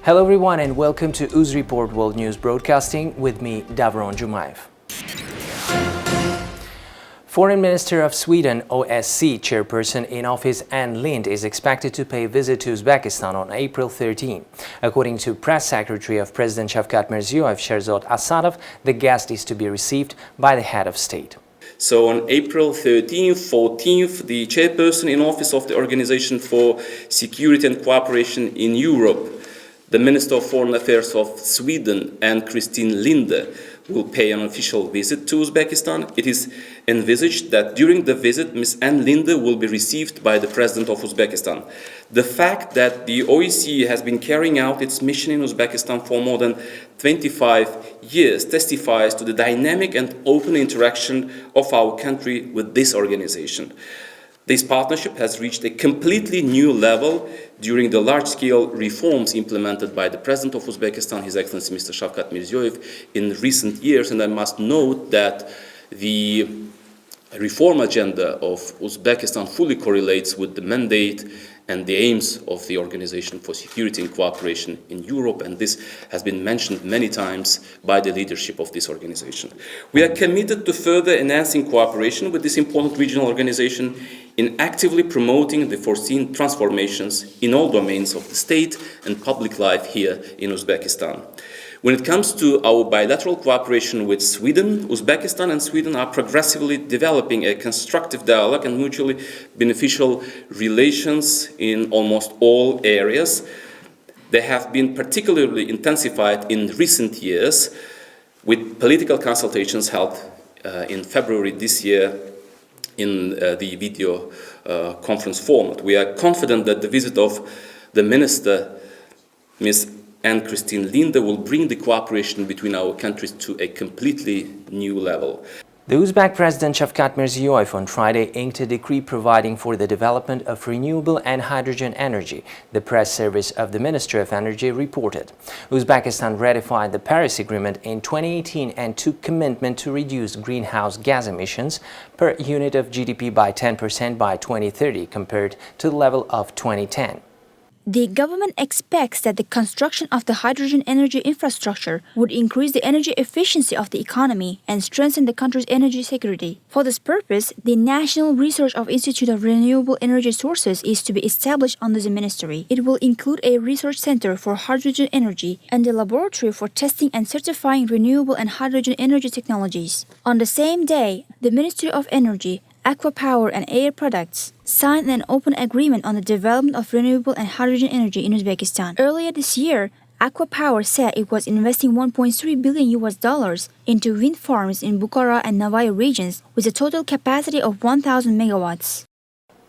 Hello everyone and welcome to Uz Report World News Broadcasting with me, Davron Jumaev. Foreign Minister of Sweden, OSC chairperson in office Ann Linde is expected to pay a visit to Uzbekistan on April 13. According to Press Secretary of President Shavkat Mirziyoyev, Sherzod Asadov, the guest is to be received by the head of state. So on April 13th, 14th, the chairperson in office of the Organization for Security and Cooperation in Europe, the Minister of Foreign Affairs of Sweden, and Christine Linde, will pay an official visit to Uzbekistan. It is envisaged that during the visit, Ms. Ann Linde will be received by the President of Uzbekistan. The fact that the OSCE has been carrying out its mission in Uzbekistan for more than 25 years testifies to the dynamic and open interaction of our country with this organization. This partnership has reached a completely new level during the large-scale reforms implemented by the President of Uzbekistan, His Excellency Mr. Shavkat Mirziyoyev, in recent years. And I must note that the reform agenda of Uzbekistan fully correlates with the mandate and the aims of the Organization for Security and Cooperation in Europe, and this has been mentioned many times by the leadership of this organization. We are committed to further enhancing cooperation with this important regional organization in actively promoting the foreseen transformations in all domains of the state and public life here in Uzbekistan. When it comes to our bilateral cooperation with Sweden, Uzbekistan and Sweden are progressively developing a constructive dialogue and mutually beneficial relations in almost all areas. They have been particularly intensified in recent years with political consultations held in February this year in the video conference format. We are confident that the visit of the Minister, Ms. and Christine Linde, will bring the cooperation between our countries to a completely new level. The Uzbek President Shavkat Mirziyoyev on Friday inked a decree providing for the development of renewable and hydrogen energy, the press service of the Ministry of Energy reported. Uzbekistan ratified the Paris Agreement in 2018 and took commitment to reduce greenhouse gas emissions per unit of GDP by 10% by 2030 compared to the level of 2010. The government expects that the construction of the hydrogen energy infrastructure would increase the energy efficiency of the economy and strengthen the country's energy security. For this purpose, the National Research of Institute of Renewable Energy Sources is to be established under the ministry. It will include a research center for hydrogen energy and a laboratory for testing and certifying renewable and hydrogen energy technologies. On the same day, the Ministry of Energy, Aqua Power and Air Products signed an open agreement on the development of renewable and hydrogen energy in Uzbekistan. Earlier this year, Aqua Power said it was investing $1.3 billion into wind farms in Bukhara and Navai regions with a total capacity of 1,000 megawatts.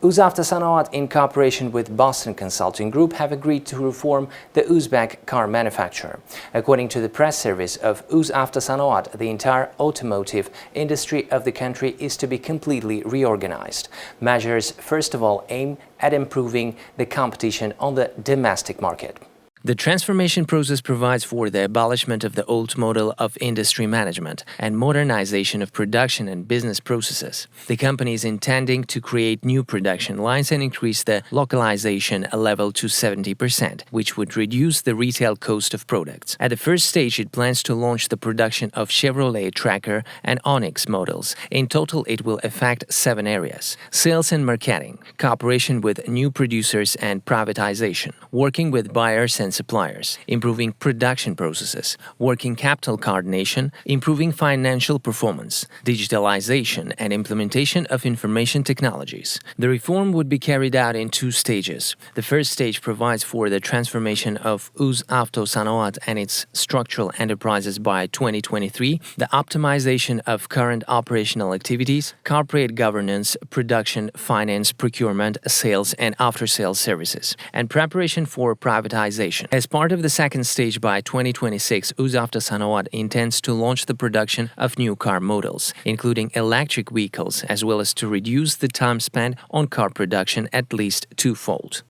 Uzavtosanat, in cooperation with Boston Consulting Group, have agreed to reform the Uzbek car manufacturer. According to the press service of Uzavtosanat, the entire automotive industry of the country is to be completely reorganized. Measures, first of all, aim at improving the competition on the domestic market. The transformation process provides for the abolishment of the old model of industry management and modernization of production and business processes. The company is intending to create new production lines and increase the localization level to 70%, which would reduce the retail cost of products. At the first stage, it plans to launch the production of Chevrolet Tracker and Onix models. In total, it will affect 7 areas: sales and marketing, cooperation with new producers and privatization, working with buyers and suppliers, improving production processes, working capital coordination, improving financial performance, digitalization and implementation of information technologies. The reform would be carried out in 2 stages. The first stage provides for the transformation of Uzavtosanat and its structural enterprises by 2023, the optimization of current operational activities, corporate governance, production, finance, procurement, sales and after-sales services, and preparation for privatization. As part of the second stage by 2026, Uzavtosanat intends to launch the production of new car models, including electric vehicles, as well as to reduce the time spent on car production at least 2-fold.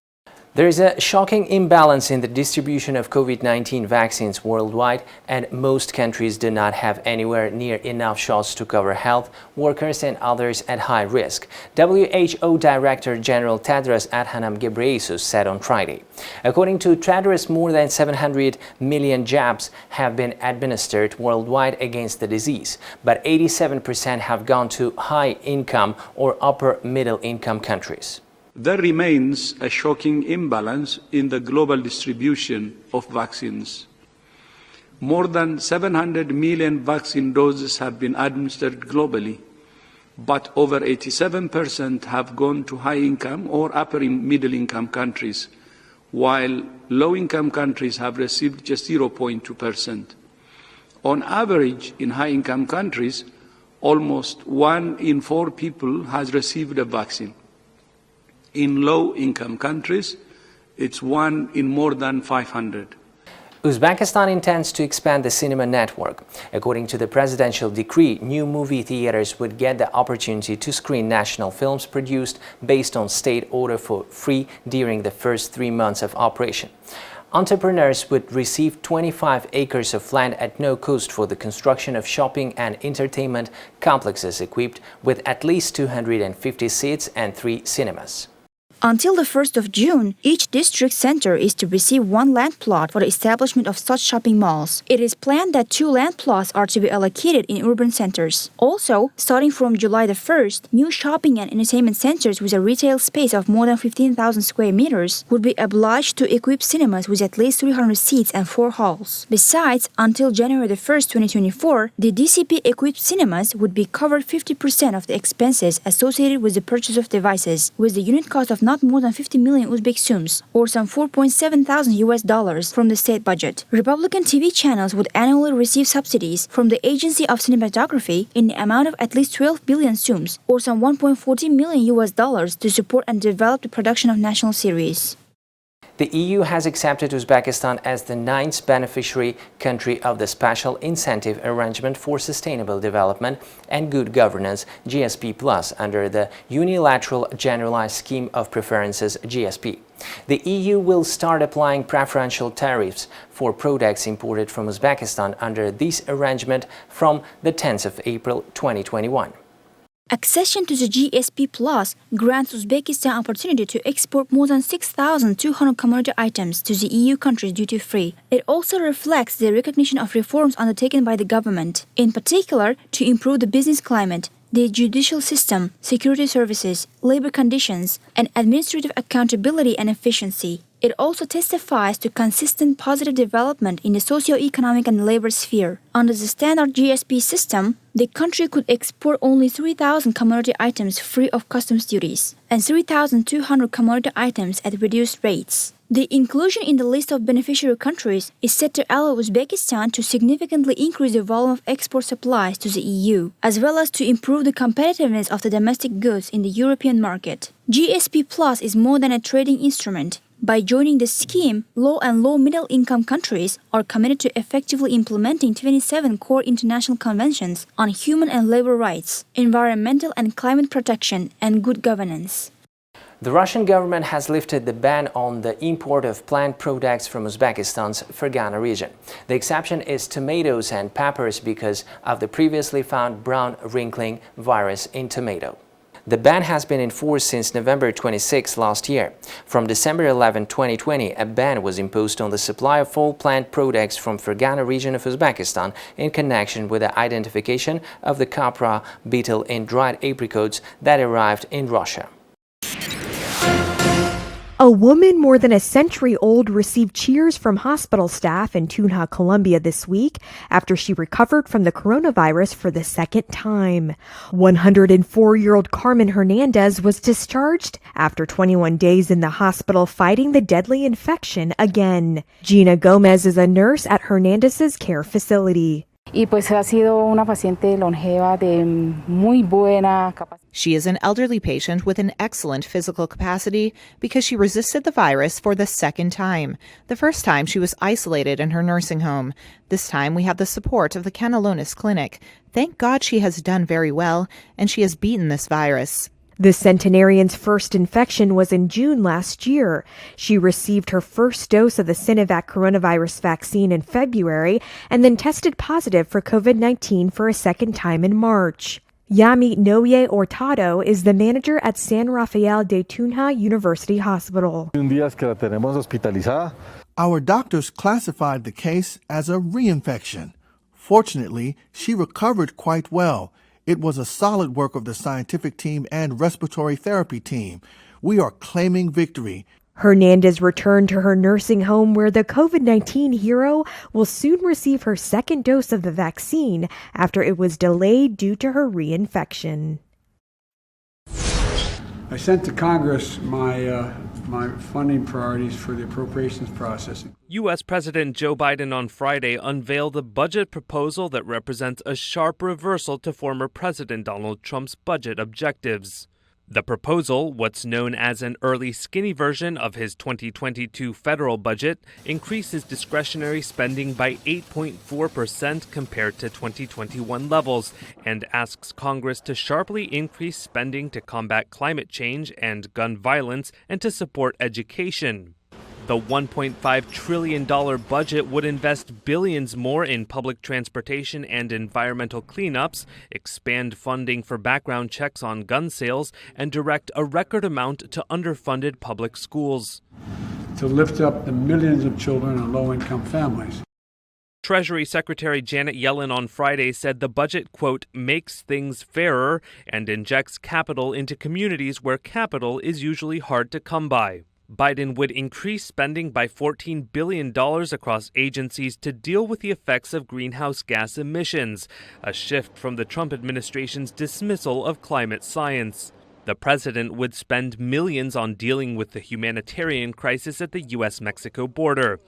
There is a shocking imbalance in the distribution of COVID-19 vaccines worldwide, and most countries do not have anywhere near enough shots to cover health workers and others at high risk, WHO Director General Tedros Adhanom Ghebreyesus said on Friday. According to Tedros, more than 700 million jabs have been administered worldwide against the disease, but 87% have gone to high-income or upper-middle-income countries. There remains a shocking imbalance in the global distribution of vaccines. More than 700 million vaccine doses have been administered globally, but over 87% have gone to high-income or upper-middle-income countries, while low-income countries have received just 0.2%. On average, in high-income countries, almost 1 in 4 people has received a vaccine. In low-income countries, it's 1 in more than 500. Uzbekistan intends to expand the cinema network. According to the presidential decree, new movie theaters would get the opportunity to screen national films produced based on state order for free during the first 3 months of operation. Entrepreneurs would receive 25 acres of land at no cost for the construction of shopping and entertainment complexes equipped with at least 250 seats and 3 cinemas. Until the 1st of June, each district center is to receive 1 land plot for the establishment of such shopping malls. It is planned that 2 land plots are to be allocated in urban centers. Also, starting from July the 1st, new shopping and entertainment centers with a retail space of more than 15,000 square meters would be obliged to equip cinemas with at least 300 seats and 4 halls. Besides, until January the 1st, 2024, the DCP-equipped cinemas would be covered 50% of the expenses associated with the purchase of devices, with the unit cost of not more than 50 million Uzbek sums, or some $4.7 thousand US from the state budget. Republican TV channels would annually receive subsidies from the Agency of Cinematography in the amount of at least 12 billion sums, or some $1.14 million US to support and develop the production of national series. The EU has accepted Uzbekistan as the 9th beneficiary country of the Special Incentive Arrangement for Sustainable Development and Good Governance (GSP+) under the Unilateral Generalized Scheme of Preferences (GSP). The EU will start applying preferential tariffs for products imported from Uzbekistan under this arrangement from the 10th of April 2021. Accession to the GSP Plus grants Uzbekistan opportunity to export more than 6,200 commodity items to the EU countries duty-free. It also reflects the recognition of reforms undertaken by the government, in particular to improve the business climate, the judicial system, security services, labor conditions, and administrative accountability and efficiency. It also testifies to consistent positive development in the socio-economic and labor sphere. Under the standard GSP system, the country could export only 3,000 commodity items free of customs duties and 3,200 commodity items at reduced rates. The inclusion in the list of beneficiary countries is set to allow Uzbekistan to significantly increase the volume of export supplies to the EU, as well as to improve the competitiveness of the domestic goods in the European market. GSP Plus is more than a trading instrument. By joining the scheme, low and low-middle-income countries are committed to effectively implementing 27 core international conventions on human and labor rights, environmental and climate protection, and good governance. The Russian government has lifted the ban on the import of plant products from Uzbekistan's Fergana region. The exception is tomatoes and peppers because of the previously found brown wrinkling virus in tomato. The ban has been in force since November 26 last year. From December 11, 2020, a ban was imposed on the supply of all plant products from Fergana region of Uzbekistan in connection with the identification of the copra beetle in dried apricots that arrived in Russia. A woman more than a century old received cheers from hospital staff in Tunja, Colombia this week after she recovered from the coronavirus for the second time. 104-year-old Carmen Hernandez was discharged after 21 days in the hospital fighting the deadly infection again. Gina Gomez is a nurse at Hernandez's care facility. Y pues ha sido una paciente longeva de muy buena capacidad. She is an elderly patient with an excellent physical capacity because she resisted the virus for the second time. The first time she was isolated in her nursing home. This time we have the support of the Canelones Clinic. Thank God she has done very well and she has beaten this virus. The centenarian's first infection was in June last year. She received her first dose of the Sinovac coronavirus vaccine in February and then tested positive for COVID-19 for a second time in March. Yami Noye Hurtado is the manager at San Rafael de Tunja University Hospital. Our doctors classified the case as a reinfection. Fortunately, she recovered quite well. It was a solid work of the scientific team and respiratory therapy team. We are claiming victory. Hernandez returned to her nursing home where the COVID-19 hero will soon receive her second dose of the vaccine after it was delayed due to her reinfection. I sent to Congress my funding priorities for the appropriations process. U.S. President Joe Biden on Friday unveiled a budget proposal that represents a sharp reversal to former President Donald Trump's budget objectives. The proposal, what's known as an early skinny version of his 2022 federal budget, increases discretionary spending by 8.4% compared to 2021 levels and asks Congress to sharply increase spending to combat climate change and gun violence and to support education. The $1.5 trillion budget would invest billions more in public transportation and environmental cleanups, expand funding for background checks on gun sales, and direct a record amount to underfunded public schools. To lift up the millions of children in low-income families. Treasury Secretary Janet Yellen on Friday said the budget, quote, makes things fairer and injects capital into communities where capital is usually hard to come by. Biden would increase spending by $14 billion across agencies to deal with the effects of greenhouse gas emissions, a shift from the Trump administration's dismissal of climate science. The president would spend millions on dealing with the humanitarian crisis at the U.S.-Mexico border.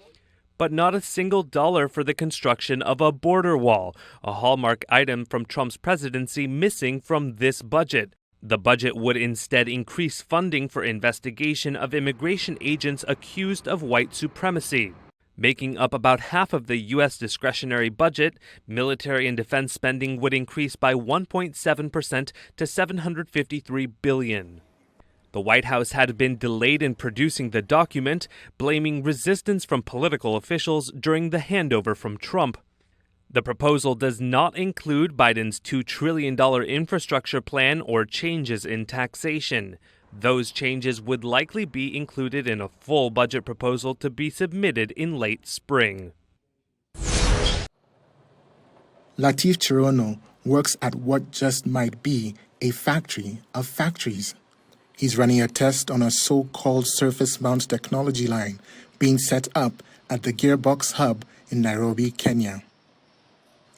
But not a single dollar for the construction of a border wall, a hallmark item from Trump's presidency missing from this budget. The budget would instead increase funding for investigation of immigration agents accused of white supremacy. Making up about half of the U.S. discretionary budget, military and defense spending would increase by 1.7% to $753 billion. The White House had been delayed in producing the document, blaming resistance from political officials during the handover from Trump. The proposal does not include Biden's $2 trillion infrastructure plan or changes in taxation. Those changes would likely be included in a full budget proposal to be submitted in late spring. Latif Chirono works at what just might be a factory of factories. He's running a test on a so-called surface mount technology line being set up at the Gearbox Hub in Nairobi, Kenya.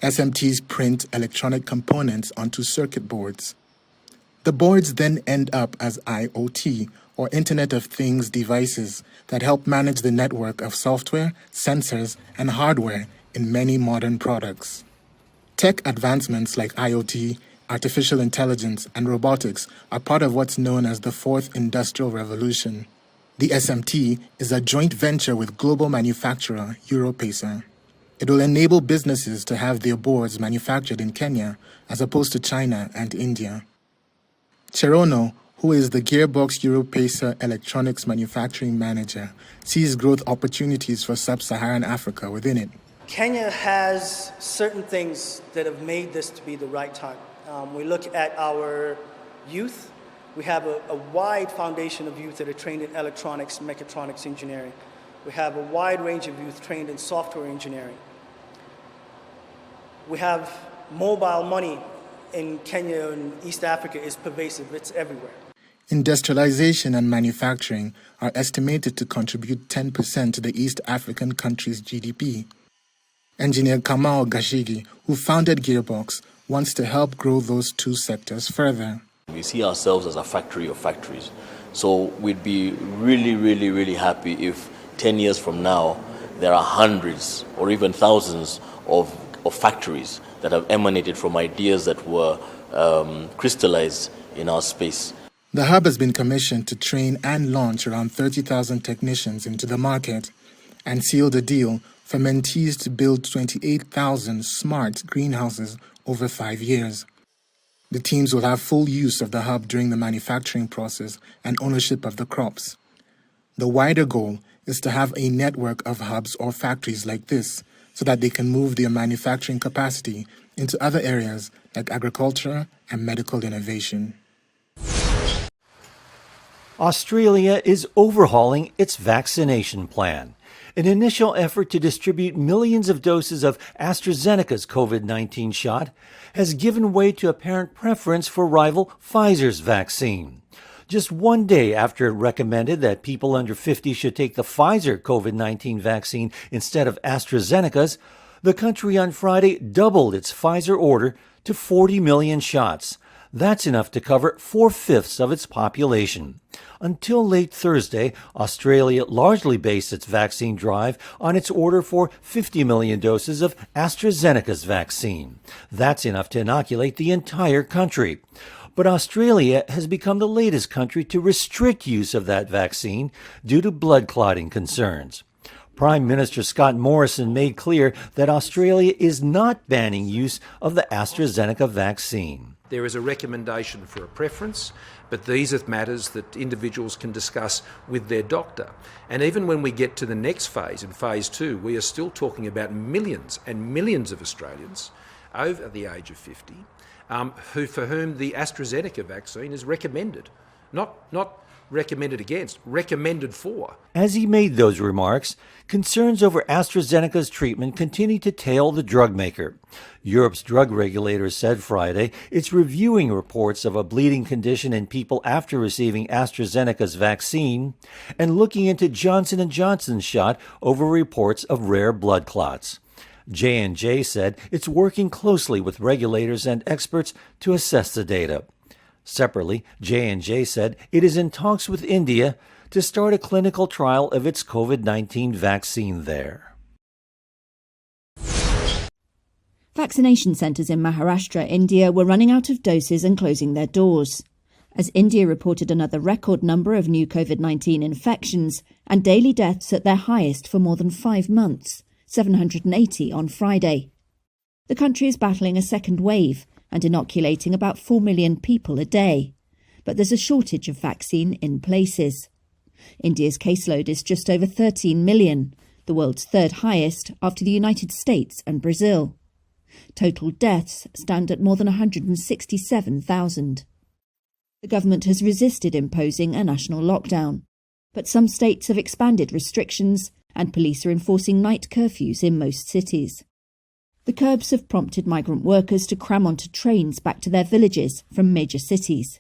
SMTs print electronic components onto circuit boards. The boards then end up as IoT, or Internet of Things devices that help manage the network of software, sensors, and hardware in many modern products. Tech advancements like IoT, artificial intelligence, and robotics are part of what's known as the Fourth Industrial Revolution. The SMT is a joint venture with global manufacturer Europacer. It will enable businesses to have their boards manufactured in Kenya as opposed to China and India. Cherono, who is the Gearbox Europacer electronics manufacturing manager, sees growth opportunities for sub-Saharan Africa within it. Kenya has certain things that have made this to be the right time. We look at our youth. We have a wide foundation of youth that are trained in electronics, mechatronics engineering. We have a wide range of youth trained in software engineering. We have mobile money in Kenya and East Africa is pervasive. It's everywhere. Industrialization and manufacturing are estimated to contribute 10% to the East African country's GDP. Engineer Kamau Gashigi, who founded Gearbox, wants to help grow those two sectors further. We see ourselves as a factory of factories. So we'd be really happy if 10 years from now, there are hundreds or even thousands of factories that have emanated from ideas that were crystallized in our space. The hub has been commissioned to train and launch around 30,000 technicians into the market and sealed a deal for mentees to build 28,000 smart greenhouses over 5 years. The teams will have full use of the hub during the manufacturing process and ownership of the crops. The wider goal is to have a network of hubs or factories like this so that they can move their manufacturing capacity into other areas like agriculture and medical innovation. Australia is overhauling its vaccination plan. An initial effort to distribute millions of doses of AstraZeneca's COVID-19 shot has given way to apparent preference for rival Pfizer's vaccine. Just one day after it recommended that people under 50 should take the Pfizer COVID-19 vaccine instead of AstraZeneca's, the country on Friday doubled its Pfizer order to 40 million shots. That's enough to cover 4/5 of its population. Until late Thursday, Australia largely based its vaccine drive on its order for 50 million doses of AstraZeneca's vaccine. That's enough to inoculate the entire country. But Australia has become the latest country to restrict use of that vaccine due to blood clotting concerns. Prime Minister Scott Morrison made clear that Australia is not banning use of the AstraZeneca vaccine. There is a recommendation for a preference, but these are matters that individuals can discuss with their doctor. And even when we get to the next phase, in phase 2, we are still talking about millions and millions of Australians over the age of 50 for whom the AstraZeneca vaccine is recommended, not recommended against, recommended for. As he made those remarks, concerns over AstraZeneca's treatment continue to tail the drug maker. Europe's drug regulator said Friday it's reviewing reports of a bleeding condition in people after receiving AstraZeneca's vaccine and looking into Johnson & Johnson's shot over reports of rare blood clots. J&J said it's working closely with regulators and experts to assess the data. Separately, J&J said it is in talks with India to start a clinical trial of its COVID-19 vaccine there. Vaccination centres in Maharashtra, India were running out of doses and closing their doors. As India reported another record number of new COVID-19 infections and daily deaths at their highest for more than 5 months, 780 on Friday. The country is battling a second wave and inoculating about 4 million people a day. But there's a shortage of vaccine in places. India's caseload is just over 13 million, the world's third highest after the United States and Brazil. Total deaths stand at more than 167,000. The government has resisted imposing a national lockdown, but some states have expanded restrictions and police are enforcing night curfews in most cities. The curbs have prompted migrant workers to cram onto trains back to their villages from major cities.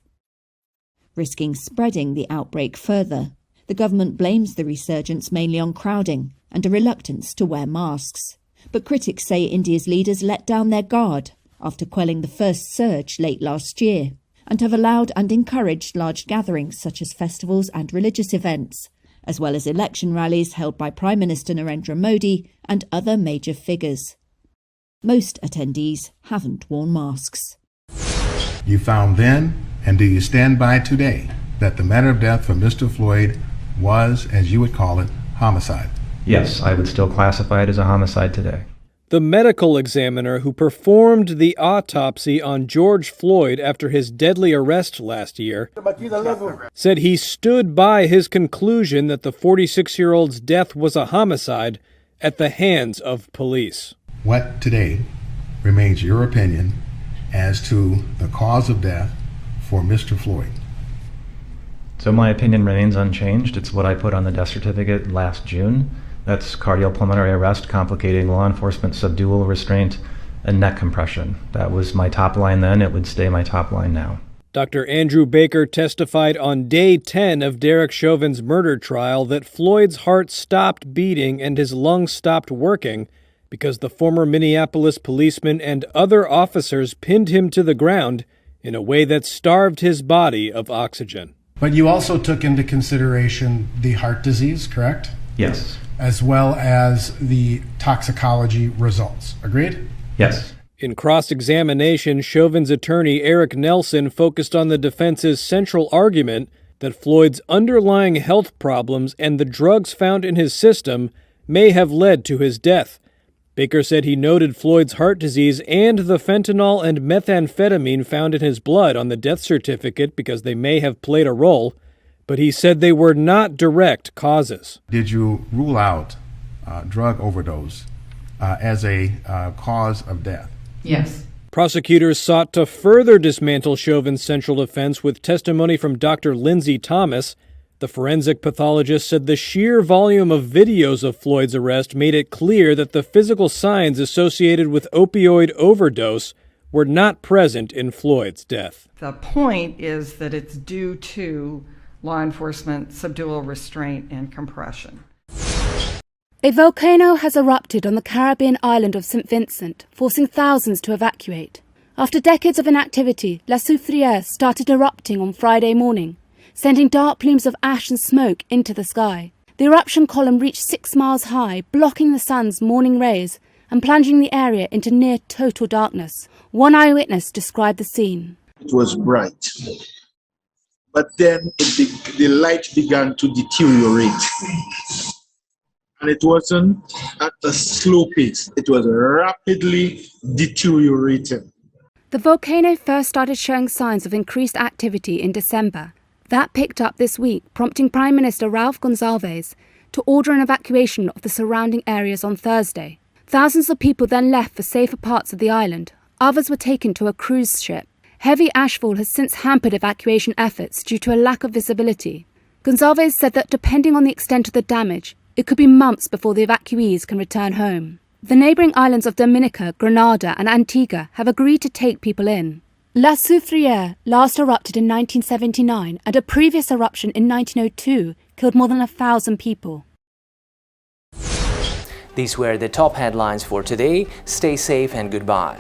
Risking spreading the outbreak further, the government blames the resurgence mainly on crowding and a reluctance to wear masks. But critics say India's leaders let down their guard after quelling the first surge late last year and have allowed and encouraged large gatherings such as festivals and religious events, as well as election rallies held by Prime Minister Narendra Modi and other major figures. Most attendees haven't worn masks. You found then, and do you stand by today, that the manner of death for Mr. Floyd was, as you would call it, homicide? Yes, I would still classify it as a homicide today. The medical examiner who performed the autopsy on George Floyd after his deadly arrest last year said he stood by his conclusion that the 46-year-old's death was a homicide at the hands of police. What today remains your opinion as to the cause of death for Mr. Floyd? So my opinion remains unchanged. It's what I put on the death certificate last June. That's cardiopulmonary arrest complicating law enforcement subdual restraint and neck compression. That was my top line then. It would stay my top line now. Dr. Andrew Baker testified on day 10 of Derek Chauvin's murder trial that Floyd's heart stopped beating and his lungs stopped working because the former Minneapolis policeman and other officers pinned him to the ground in a way that starved his body of oxygen. But you also took into consideration the heart disease, correct? Yes. As well as the toxicology results. Agreed? Yes. In cross-examination, Chauvin's attorney Eric Nelson focused on the defense's central argument that Floyd's underlying health problems and the drugs found in his system may have led to his death. Baker said he noted Floyd's heart disease and the fentanyl and methamphetamine found in his blood on the death certificate because they may have played a role, but he said they were not direct causes. Did you rule out drug overdose as a cause of death? Yes. Prosecutors sought to further dismantle Chauvin's central defense with testimony from Dr. Lindsay Thomas. The forensic pathologist said the sheer volume of videos of Floyd's arrest made it clear that the physical signs associated with opioid overdose were not present in Floyd's death. The point is that it's due to law enforcement subdual restraint and compression. A volcano has erupted on the Caribbean island of St. Vincent, forcing thousands to evacuate. After decades of inactivity, La Soufrière started erupting on Friday morning, sending dark plumes of ash and smoke into the sky. The eruption column reached 6 miles high, blocking the sun's morning rays and plunging the area into near total darkness. One eyewitness described the scene. It was bright, but then the light began to deteriorate. And it wasn't at a slow pace, it was rapidly deteriorating. The volcano first started showing signs of increased activity in December. That picked up this week, prompting Prime Minister Ralph Gonsalves to order an evacuation of the surrounding areas on Thursday. Thousands of people then left for safer parts of the island. Others were taken to a cruise ship. Heavy ashfall has since hampered evacuation efforts due to a lack of visibility. Gonsalves said that depending on the extent of the damage, it could be months before the evacuees can return home. The neighbouring islands of Dominica, Grenada and Antigua have agreed to take people in. La Soufrière last erupted in 1979 and a previous eruption in 1902 killed more than 1,000 people. These were the top headlines for today. Stay safe and goodbye.